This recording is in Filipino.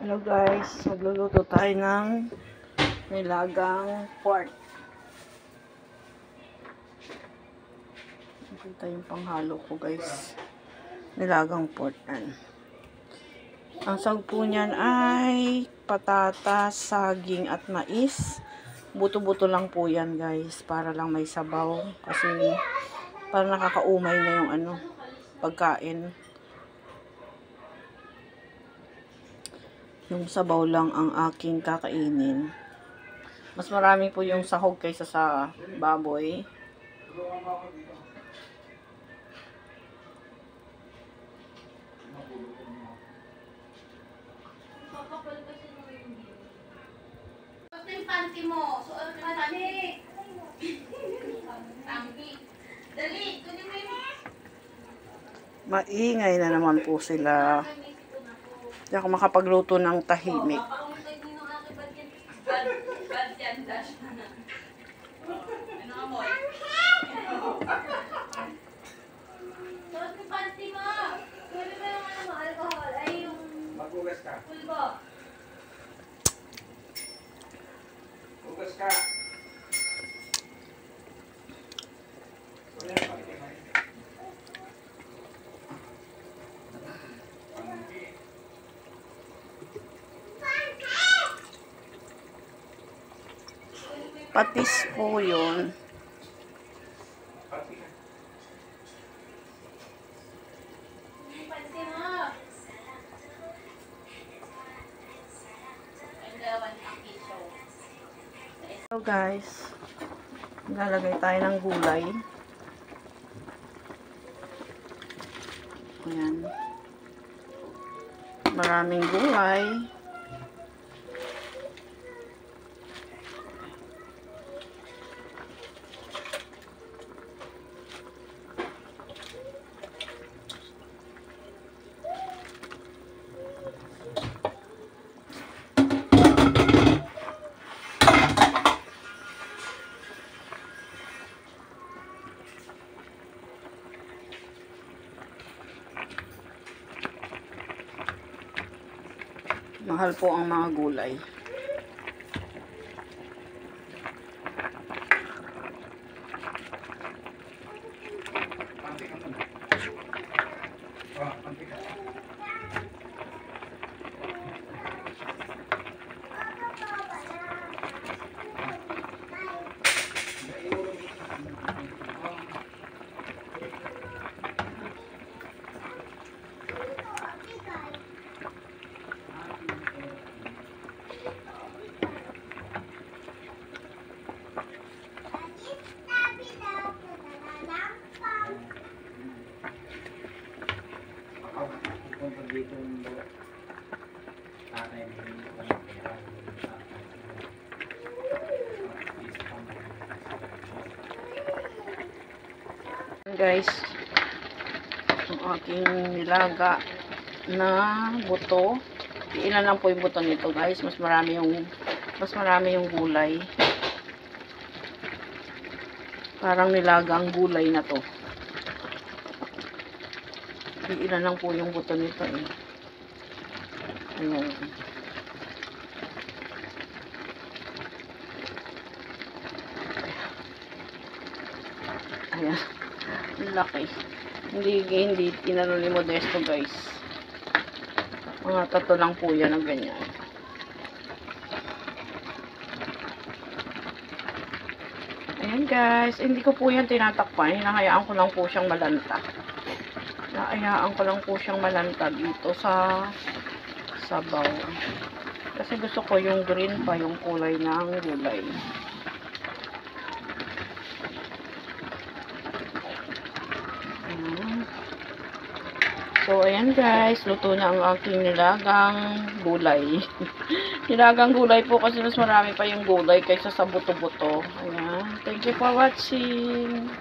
Hello guys, magluluto tayo ng nilagang pork. Ito yung panghalo ko guys. Nilagang pork. Ang sahog po niyan ay patatas, saging at mais. Buto-buto lang po yan guys, para lang may sabaw. Kasi para nakakaumay na yung pagkain. Yung sabaw lang ang aking kakainin. Mas marami po yung sahog kaysa sa baboy. Basta yung panty mo. Suot yung panty. Tangki. Dali, kunin mo yung... Maingay na naman po sila. Hindi ako makapagluto ng tahimik. Bad yan, dash. Ano amoy? Suot yung panty mo. Kunin mo yung alcohol. Ay, yung... Magugas ka. Pulbo. Magugas ka. Patis po yun. Yung panty mo. And one tangki show. So guys, lalagay tayo ng gulay. Ayan. Maraming gulay. Mahal po ang mga gulay. Guys, ang aking nilaga na buto. Ilan lang po yung buto nito guys. Mas marami yung gulay. Parang nilagang gulay na to. Ilan lang po yung buto nito eh. Ayan. Ayan. Laki. Hindi inano ni Modesto guys. Mga tato lang po yan ng ganyan. Ayan guys. Hindi ko po yan tinatakpan. Hinahayaan ko lang po siyang malanta. Hinahayaan ko lang po siyang malanta dito sa sabaw. Kasi gusto ko yung green pa yung kulay ng gulay. So, ayan guys, luto na ang aking nilagang gulay. Nilagang gulay po kasi mas marami pa yung gulay kaysa sa buto-buto. Ayan. Thank you for watching.